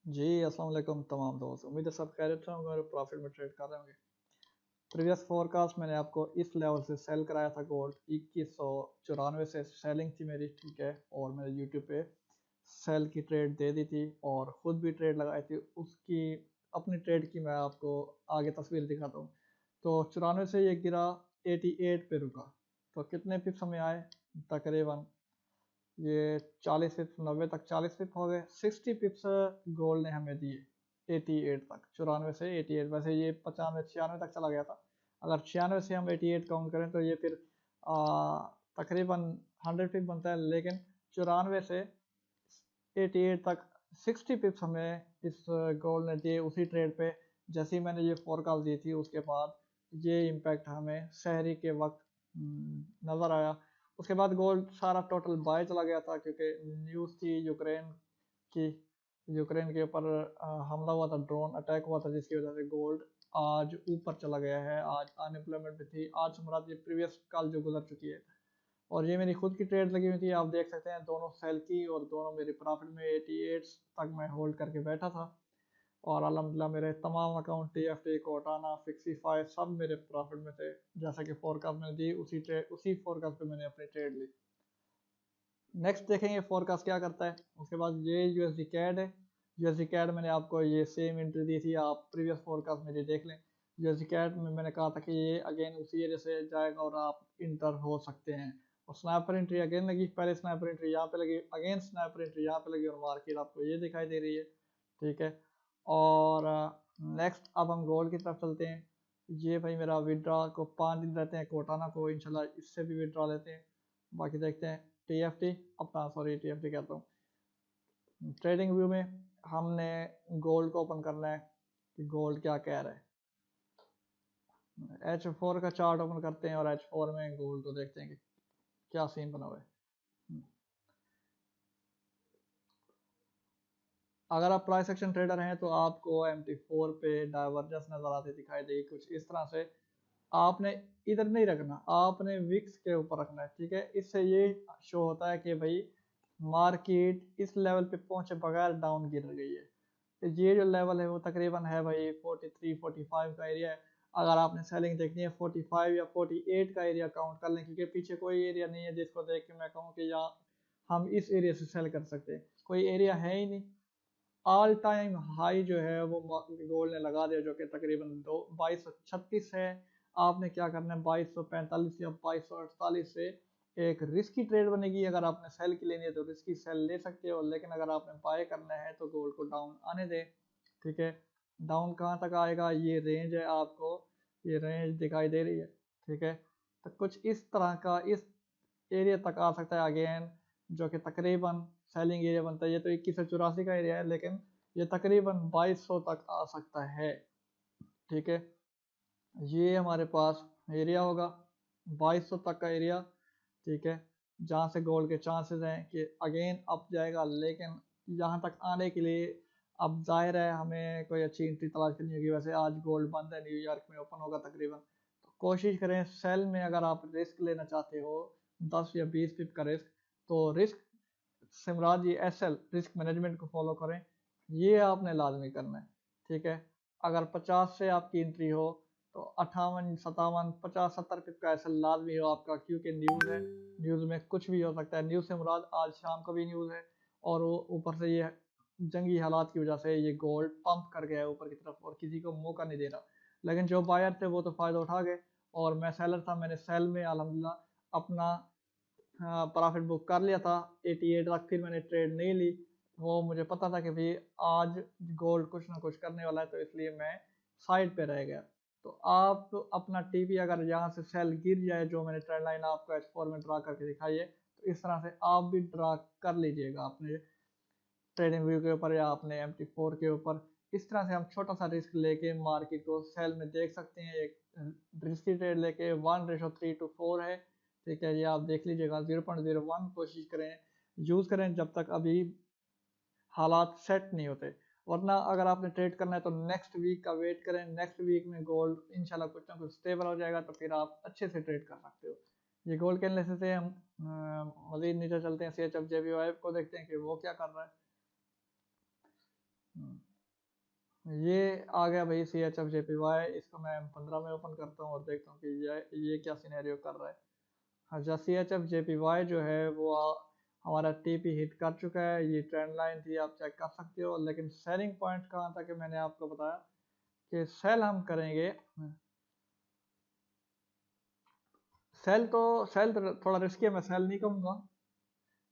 जी अस्सलाम वालेकुम तमाम दोस्त। उम्मीद है सब खैरियत से होंगे और प्रॉफिट में ट्रेड कर रहे होंगे। प्रीवियस फोरकास्ट मैंने आपको इस लेवल से सेल कराया था गोल्ड 2194 से सेलिंग थी मेरी, ठीक है। और मैंने यूट्यूब पे सेल की ट्रेड दे दी थी और ख़ुद भी ट्रेड लगाई थी उसकी। अपनी ट्रेड की मैं आपको आगे तस्वीर दिखाता हूँ। तो 94 से ये गिरा 88 पे रुका। तो कितने पिप्स हमें आए? तकरीबन ये 40 पिप्स, 90 तक 40 पिप हो गए। 60 पिप्स गोल्ड ने हमें दिए 88 तक। 94 से 88, वैसे ये 95 96 तक चला गया था। अगर 96 से हम 88 काउंट करें तो ये फिर तकरीबन 100 पिप बनता है। लेकिन 94 से 88 तक 60 पिप्स हमें इस गोल्ड ने दिए उसी ट्रेड पे। जैसे ही मैंने ये फोरकास्ट दी थी उसके बाद ये इम्पैक्ट हमें सहरी के वक्त नज़र आया। उसके बाद गोल्ड सारा टोटल बाय चला गया था, क्योंकि न्यूज़ थी यूक्रेन की। यूक्रेन के ऊपर हमला हुआ था, ड्रोन अटैक हुआ था, जिसकी वजह से गोल्ड आज ऊपर चला गया है। आज अनएम्प्लॉयमेंट भी थी, आज मुराद ये प्रीवियस कल जो गुजर चुकी है। और ये मेरी खुद की ट्रेड लगी हुई थी, आप देख सकते हैं दोनों सेल की, और दोनों मेरी प्रॉफिट में 88 तक मैं होल्ड करके बैठा था। और अल्हम्दुलिल्लाह मेरे तमाम अकाउंट TFT कोटाना फिक्सीफाई सब मेरे प्रॉफिट में थे। जैसा कि फोरकास्ट मैंने दी उसी फोरकास्ट पे मैंने अपनी ट्रेड ली। नेक्स्ट देखेंगे फोरकास्ट क्या करता है। उसके बाद ये USD कैड है। USD कैड मैंने आपको ये सेम एंट्री दी थी, आप प्रीवियस फोरकास्ट मेरी देख लें। USD कैड में मैंने कहा था कि ये अगेन उसी एरिया से जाएगा और आप इंटर हो सकते हैं। और स्नैपर एंट्री अगेन लगी, पहले स्नैपर एंट्री यहाँ पे लगी, अगेन स्नैपर एंट्री यहाँ पे लगी, और मार्केट आपको ये दिखाई दे रही है, ठीक है। और नेक्स्ट अब हम गोल्ड की तरफ चलते हैं। ये भाई मेरा विड्रॉ को 5 दिन रहते हैं, कोटाना को इंशाल्लाह इससे भी विड्रॉ लेते हैं। बाकी देखते हैं TFT, अपना सॉरी TFT कहता हूँ। ट्रेडिंग व्यू में हमने गोल्ड को ओपन करना है कि गोल्ड क्या कह रहा है। H4 का चार्ट ओपन करते हैं और H4 में गोल्ड को देखते हैं कि क्या सीन बना हुआ है। अगर आप प्राइस एक्शन ट्रेडर हैं तो आपको MT4 पे डाइवर्जेंस नजर आती दिखाई देगी कुछ इस तरह से। आपने इधर नहीं रखना, आपने विक्स के ऊपर रखना है, ठीक है। इससे ये शो होता है कि भाई मार्केट इस लेवल पे पहुंचे बगैर डाउन गिर गई है। तो ये जो लेवल है वो तकरीबन है भाई 43 45 का एरिया है। अगर आपने सेलिंग देखनी है 45 या 48 का एरिया काउंट कर लें, क्योंकि पीछे कोई एरिया नहीं है जिसको देख के मैं कहूँ कि या हम इस एरिया से सेल कर सकते हैं। कोई एरिया है ही नहीं। ऑल टाइम हाई जो है वो गोल्ड ने लगा दिया, जो कि तकरीबन 2236 है। आपने क्या करना है 2245 या 2248 से एक रिस्की ट्रेड बनेगी। अगर आपने सेल की लेनी है तो रिस्की सेल ले सकते हो, लेकिन अगर आपने बाय करना है तो गोल्ड को डाउन आने दे, ठीक है। डाउन कहाँ तक आएगा, ये रेंज है, आपको ये रेंज दिखाई दे रही है, ठीक है। तो कुछ इस तरह का इस एरिया तक आ सकता है अगेन, जो कि तकरीबन सेलिंग एरिया बनता है। ये तो 2184 का एरिया है, लेकिन ये तकरीबन 2200 तक आ सकता है, ठीक है। ये हमारे पास एरिया होगा 2200 तक का एरिया, ठीक है, जहाँ से गोल्ड के चांसेस हैं कि अगेन अप जाएगा। लेकिन यहाँ तक आने के लिए अब जाहिर है हमें कोई अच्छी एंट्री तलाश करनी होगी। वैसे आज गोल्ड बंद है, न्यूयॉर्क में ओपन होगा तकरीबन। तो कोशिश करें सेल में, अगर आप रिस्क लेना चाहते हो 10 या 20 पिप का रिस्क, तो रिस्क सिमराज ये SL रिस्क मैनेजमेंट को फॉलो करें, ये आपने लाजमी करना है, ठीक है। अगर 50 से आपकी एंट्री हो तो 58 57 50 70 पिप का SL लाजमी हो आपका, क्योंकि न्यूज़ है, न्यूज़ में कुछ भी हो सकता है। न्यूज़ से मुराद आज शाम को भी न्यूज़ है, और वो ऊपर से ये जंगी हालात की वजह से ये गोल्ड पंप कर गया है ऊपर की तरफ और किसी को मौका नहीं दे रहा। लेकिन जो बायर थे वो तो फ़ायदा उठा गए, और मैं सेलर था, मैंने सेल में अल्हम्दुलिल्लाह अपना प्रॉफिट बुक कर लिया था 88 तक। फिर मैंने ट्रेड नहीं ली, वो मुझे पता था कि भाई आज गोल्ड कुछ ना कुछ करने वाला है, तो इसलिए मैं साइड पे रह गया। तो आप अपना TP अगर यहाँ से सेल गिर जाए, जो मैंने ट्रेंड लाइन आपको H4 में ड्रा करके दिखाई है, तो इस तरह से आप भी ड्रा कर लीजिएगा अपने ट्रेडिंग व्यू के ऊपर या अपने MT4 के ऊपर। इस तरह से हम छोटा सा रिस्क लेके मार्केट को सेल में देख सकते हैं। एक रिस्की ट्रेड लेके 1:3 to 4 है, ठीक है। ये आप देख लीजिएगा 0.01 कोशिश करें यूज़ करें जब तक अभी हालात सेट नहीं होते। वरना अगर आपने ट्रेड करना है तो नेक्स्ट वीक का वेट करें। नेक्स्ट वीक में गोल्ड इंशाल्लाह कुछ ना कुछ स्टेबल हो जाएगा, तो फिर आप अच्छे से ट्रेड कर सकते हो। ये गोल्ड के एनालिसिस से हम मजीद नीचे चलते हैं, CHF JPY को देखते हैं कि वो क्या कर रहा है। ये आ गया भाई CHF JPY। इसको मैं M15 में ओपन करता हूँ और देखता हूँ कि ये क्या सिनेरियो कर रहा है। अच्छा, CHF JPY जो है वो हमारा TP हिट कर चुका है। ये ट्रेंड लाइन थी, आप चेक कर सकते हो। लेकिन सेलिंग पॉइंट कहाँ था कि मैंने आपको बताया कि सेल हम करेंगे। सेल तो थोड़ा रिस्की है, मैं सेल नहीं कहूँगा।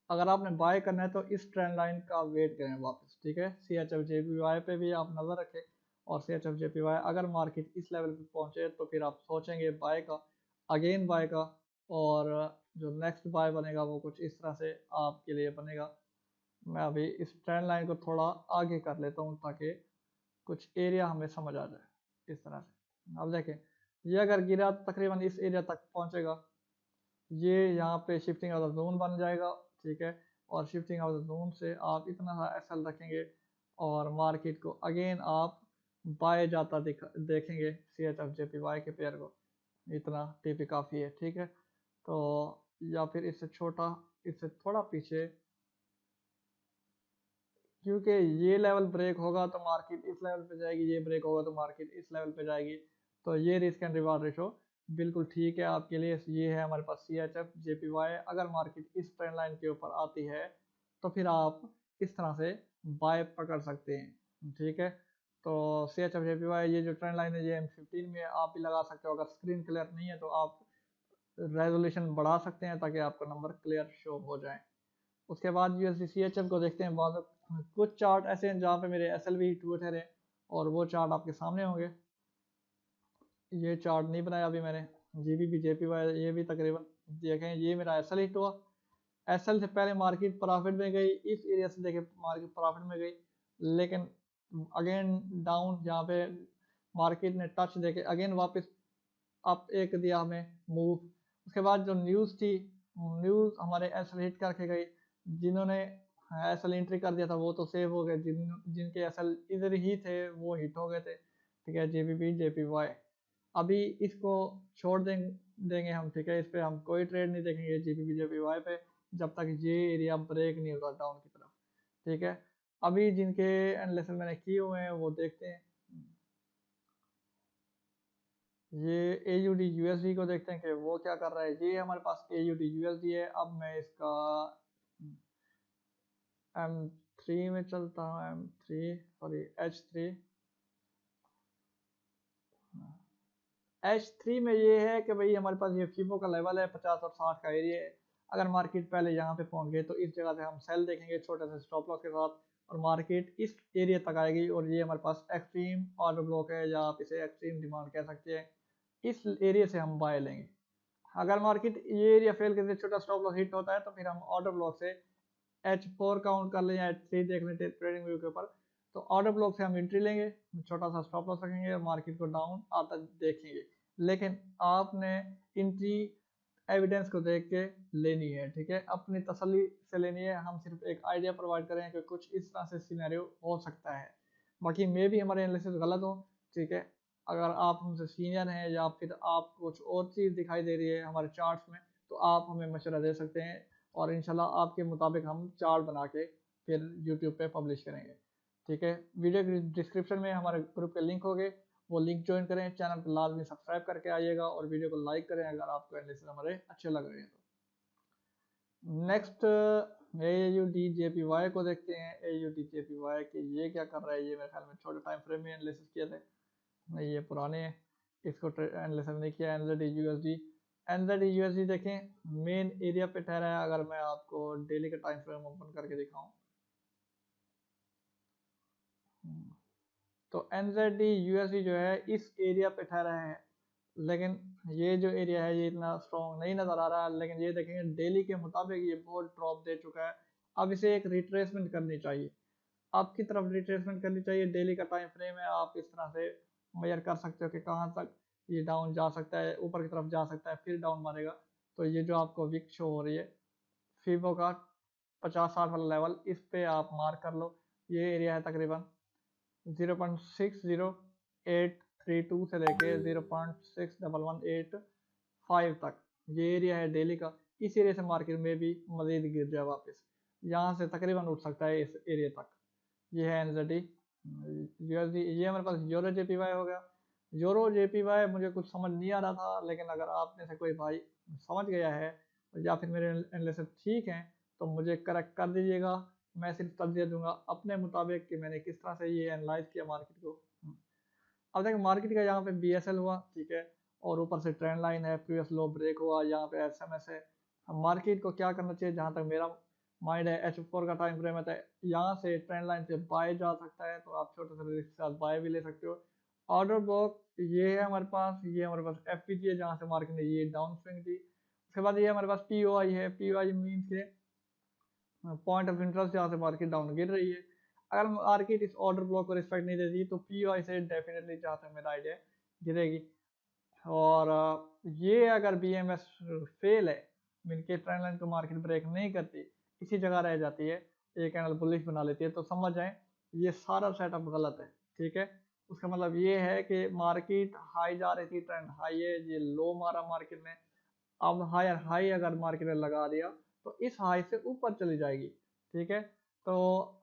अगर आपने बाय करना है तो इस ट्रेंड लाइन का वेट करें वापस, ठीक है। CHF JPY पे भी आप नज़र रखें। और CHF JPY अगर मार्केट इस लेवल पे पहुंचे तो फिर आप सोचेंगे बाय का, अगेन बाय का। और जो नेक्स्ट बाय बनेगा वो कुछ इस तरह से आपके लिए बनेगा। मैं अभी इस ट्रेंड लाइन को थोड़ा आगे कर लेता हूँ ताकि कुछ एरिया हमें समझ आ जाए इस तरह से। अब देखें, ये अगर गिरा तो तकरीबन इस एरिया तक पहुंचेगा। ये यहाँ पे शिफ्टिंग ऑफ द जोन बन जाएगा, ठीक है। और शिफ्टिंग ऑफ द जोन से आप इतना सा एसएल रखेंगे और मार्केट को अगेन आप बाय जाता देखेंगे CHF JPY के पेयर को। इतना टीपी काफ़ी है, ठीक है। तो या फिर इससे छोटा, इससे थोड़ा पीछे, क्योंकि ये लेवल ब्रेक होगा तो मार्केट इस लेवल पे जाएगी, ये ब्रेक होगा तो मार्केट इस लेवल पे जाएगी। तो ये रिस्क एंड रिवार्ड रेशो बिल्कुल ठीक है आपके लिए। ये है हमारे पास CHF JPY। अगर मार्केट इस ट्रेंड लाइन के ऊपर आती है तो फिर आप इस तरह से बाय पकड़ सकते हैं, ठीक है। तो CHF JPY ये जो ट्रेंड लाइन है ये M15 में आप भी लगा सकते हो। अगर स्क्रीन क्लियर नहीं है तो आप रेजोल्यूशन बढ़ा सकते हैं ताकि आपका नंबर क्लियर शो हो जाए। उसके बाद USD CHF को देखते हैं। बाद कुछ चार्ट ऐसे हैं जहाँ पे मेरे SL भी हिट हुए ठहरे, और वो चार्ट आपके सामने होंगे। ये चार्ट नहीं बनाया अभी मैंने। GBP JPY ये भी तकरीबन देखें, ये मेरा SL हिट हुआ। SL से पहले मार्केट प्रॉफिट में गई, इस एरिया से देखे मार्केट प्रॉफिट में गई, लेकिन अगेन डाउन यहाँ पे मार्केट ने टच देके अगेन वापस अप एक दिया हमें मूव। उसके बाद जो न्यूज़ थी, न्यूज़ हमारे एसएल हिट करके गई। जिन्होंने एसएल एंट्री कर दिया था वो तो सेव हो गए, जिनके एसएल इधर ही थे वो हिट हो गए थे, ठीक है। GBP JPY अभी इसको छोड़ देंगे हम, ठीक है। इस पे हम कोई ट्रेड नहीं देखेंगे GBP JPY पे जब तक ये एरिया ब्रेक नहीं होता डाउन की तरफ, ठीक है। अभी जिनके एनालिसिस मैंने किए हुए हैं वो देखते हैं। ये AUD USD को देखते हैं कि वो क्या कर रहा है। ये हमारे पास AUD USD है। अब मैं इसका M3 में चलता हूँ। M3 sorry H3। H3 में ये है कि भाई हमारे पास ये फीबो का लेवल है 50 और 60 का एरिया है। अगर मार्केट पहले यहाँ पे पहुंच गए तो इस जगह से हम सेल देखेंगे छोटे से स्टॉप लॉस के साथ, और मार्केट इस एरिया तक आएगी। और ये हमारे पास एक्सट्रीम ऑर्डर ब्लॉक है, या आप इसे एक्सट्रीम डिमांड कह सकते हैं। इस एरिया से हम बाय लेंगे। अगर मार्केट ये एरिया फेल करके छोटा स्टॉप लॉस हिट होता है तो फिर हम ऑर्डर ब्लॉक से H4 काउंट कर लें या H3 देख लें ट्रेडिंग व्यू के ऊपर, तो ऑर्डर ब्लॉक से हम एंट्री लेंगे, छोटा सा स्टॉप लॉस रखेंगे और मार्केट को डाउन आता देखेंगे। लेकिन आपने एंट्री एविडेंस को देख के लेनी है, ठीक है। अपनी तसल्ली से लेनी है। हम सिर्फ एक आइडिया प्रोवाइड करें कि कुछ इस तरह से सिनेरियो हो सकता है। बाकी मे भी हमारे एनालिसिस गलत हो, ठीक है। अगर आप हमसे सीनियर हैं या फिर आप कुछ और चीज़ दिखाई दे रही है हमारे चार्ट्स में तो आप हमें मशवरा दे सकते हैं, और इंशाल्लाह आपके मुताबिक हम चार्ट बना के फिर यूट्यूब पे पब्लिश करेंगे, ठीक है। वीडियो की डिस्क्रिप्शन में हमारे ग्रुप के लिंक होंगे, वो लिंक ज्वाइन करें। चैनल को लाजमी सब्सक्राइब करके आइएगा और वीडियो को लाइक करें अगर आपको एनालिसिस हमारे अच्छे लग रहे हैं तो। नेक्स्ट AUD JPY को देखते हैं। AUD JPY कि ये क्या कर रहा है। ये मेरे ख्याल में छोटे टाइम फ्रेम में एनालिसिस किए थे, नहीं ये पुराने हैं, इसको एनालिसिस नहीं किया। NZD USD देखें मेन एरिया पे ठहरा है। अगर मैं आपको डेली का टाइम फ्रेम ओपन करके दिखाऊं तो NZD USD जो है इस एरिया पे ठहरा है, लेकिन ये जो एरिया है ये इतना स्ट्रॉन्ग नहीं नज़र आ रहा है। लेकिन ये देखेंगे डेली के मुताबिक ये बहुत ड्रॉप दे चुका है। अब इसे एक रिट्रेसमेंट करनी चाहिए, आपकी तरफ रिट्रेसमेंट करनी चाहिए। डेली का टाइम फ्रेम है, आप इस तरह से मेजर कर सकते हो कि कहाँ तक ये डाउन जा सकता है, ऊपर की तरफ जा सकता है फिर डाउन मारेगा। तो ये जो आपको विक शो हो रही है फीबो का 50-60 वाला लेवल, इस पे आप मार्क कर लो। ये एरिया है तकरीबन 0.60832 से लेके 0.6118 तक, ये एरिया है डेली का। इस एरिया से मार्केट में भी मजीद गिर जाए वापस, यहाँ से तकरीबन उठ सकता है इस एरिया तक। ये है NZD यूएसडी, ये हमारे पास यूरो जेपीवाई हो गया। यूरो जेपीवाई मुझे कुछ समझ नहीं आ रहा था, लेकिन अगर आप में से कोई भाई समझ गया है या फिर मेरे एनालिसिस ठीक हैं तो मुझे करेक्ट कर दीजिएगा। मैं सिर्फ तज्जिया दूंगा अपने मुताबिक कि मैंने किस तरह से ये एनालाइज किया मार्केट को। अब देखो मार्केट का यहाँ पे बीएसएल हुआ, ठीक है, और ऊपर से ट्रेंड लाइन है, प्रीवियस लो ब्रेक हुआ, यहाँ पे एसएमएस है। अब मार्केट को क्या करना चाहिए, जहाँ तक मेरा माइंड है, H4 का टाइम फ्रेम है, तो यहाँ से ट्रेंड लाइन से बाय जा सकता है, तो आप छोटे से रिस्क के साथ बाय भी ले सकते हो। ऑर्डर ब्लॉक ये है हमारे पास, ये हमारे पास एफपीजी है जहाँ से मार्केट ने ये डाउन स्विंग थी। उसके बाद ये हमारे पास पीओआई है, पीओआई मीन्स के पॉइंट ऑफ इंटरेस्ट, जहाँ से मार्केट डाउन गिर रही है। अगर मार्केट इस ऑर्डर ब्लॉक को रिस्पेक्ट नहीं देती तो पीओआई से डेफिनेटली, जहाँ तक मेरा आइडिया गिरेगी। और ये अगर बीएमएस फेल है, मिलके ट्रेंड लाइन को मार्केट ब्रेक नहीं करती, इसी जगह रह जाती है, एक कैंडल बुलिश बना लेती है, तो समझ जाए ये सारा सेटअप गलत है, ठीक है। उसका मतलब ये है कि मार्केट हाई जा रही थी, ट्रेंड हाई है, ये लो मारा मार्केट ने, अब हायर हाई अगर मार्केट ने लगा दिया तो इस हाई से ऊपर चली जाएगी, ठीक है। तो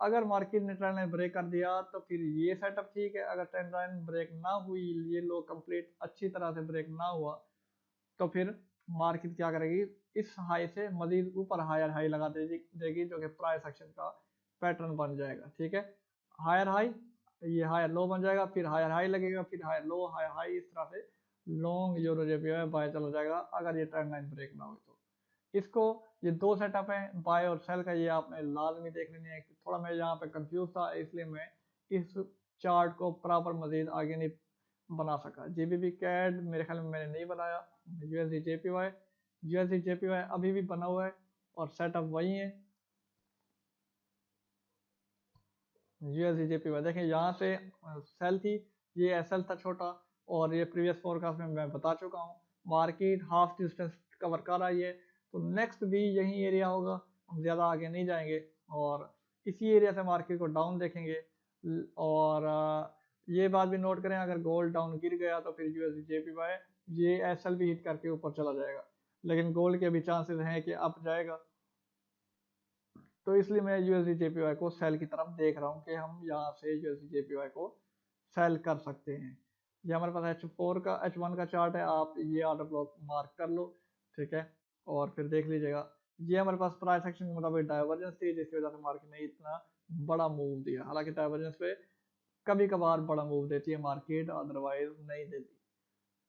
अगर मार्केट ने ट्रेंड लाइन ब्रेक कर दिया तो फिर ये सेटअप ठीक है। अगर ट्रेंड लाइन ब्रेक ना हुई, ये लो कंप्लीट अच्छी तरह से ब्रेक ना हुआ, तो फिर मार्केट क्या करेगी, इस हाई से मजीद ऊपर हायर हाई लगा देगी, जो कि प्राइस एक्शन का पैटर्न बन जाएगा, ठीक है। हायर हाई, ये हायर लो बन जाएगा, फिर हायर हाई लगेगा, फिर हायर लो, हायर हाई, इस तरह से लॉन्ग यूरो जेपीवाई बाय चला जाएगा अगर ये ट्रेंड लाइन ब्रेक ना हो तो। इसको, ये दो सेटअप है बाय और सेल का, ये आपने लाजमी देख लेनी है। थोड़ा मैं यहाँ पे कंफ्यूज था, इसलिए मैं इस चार्ट को प्रॉपर मजीद आगे नहीं बना सका। जीबीबी कैड मेरे ख्याल में मैंने नहीं बनाया। यूएसडी जेपीवाई, यूएसडी जेपीवाई अभी भी बना हुआ है और सेटअप वही है। यूएसडी जेपीवाई देखें, यहाँ से सेल थी, ये एसएल था छोटा, और ये प्रीवियस फोरकास्ट में मैं बता चुका हूँ मार्केट हाफ डिस्टेंस कवर कर रही है, तो नेक्स्ट भी यही एरिया होगा, हम ज़्यादा आगे नहीं जाएंगे और इसी एरिया से मार्केट को डाउन देखेंगे। और ये बात भी नोट करें, अगर गोल्ड डाउन गिर गया तो फिर यूएसडी जेपीवाई ये एसएल भी हिट करके ऊपर चला जाएगा, लेकिन गोल्ड के अभी चांसेस हैं कि अप जाएगा, तो इसलिए मैं यूएसडी जेपीवाई को सेल की तरफ देख रहा हूँ कि हम यहाँ से यूएसडी जेपीवाई को सेल कर सकते हैं। ये हमारे पास H4 का H1 का चार्ट है, आप ये ऑर्डर ब्लॉक मार्क कर लो, ठीक है, और फिर देख लीजिएगा। ये हमारे पास प्राइस एक्शन के मुताबिक डाइवर्जेंस थी, जिसकी वजह से मार्केट ने इतना बड़ा मूव दिया। हालांकि डाइवर्जेंस पे कभी कभार बड़ा मूव देती है मार्केट, अदरवाइज नहीं देती।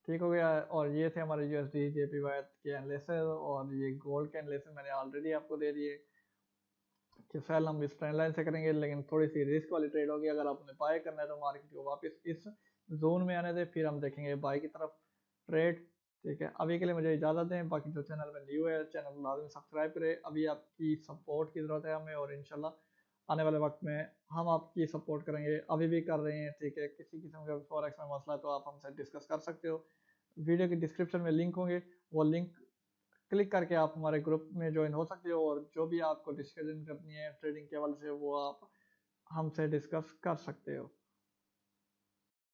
ठीक हो गया। और ये थे हमारे यूएसडी जेपीवाई के एनालिसिस, और ये गोल्ड के एनालिसिस मैंने ऑलरेडी आपको दे दिए कि सेल हम इस ट्रेंड लाइन से करेंगे, लेकिन थोड़ी सी रिस्क वाली ट्रेड होगी। अगर आपने बाय करना है तो मार्केट को वापस इस जोन में आने दें, फिर हम देखेंगे बाय की तरफ ट्रेड, ठीक है। अभी के लिए मुझे इजाज़त दें, बाकी जो चैनल में न्यू है चैनल को लाजमी सब्सक्राइब करें। अभी आपकी सपोर्ट की ज़रूरत है हमें, और इंशाल्लाह आने वाले वक्त में हम आपकी सपोर्ट करेंगे, अभी भी कर रहे हैं, ठीक है। किसी किस्म का फॉरेक्स में मसला है तो आप हमसे डिस्कस कर सकते हो। वीडियो की डिस्क्रिप्शन में लिंक होंगे, वो लिंक क्लिक करके आप हमारे ग्रुप में ज्वाइन हो सकते हो, और जो भी आपको डिस्कशन करनी है ट्रेडिंग के हवाले से वो आप हमसे डिस्कस कर सकते हो।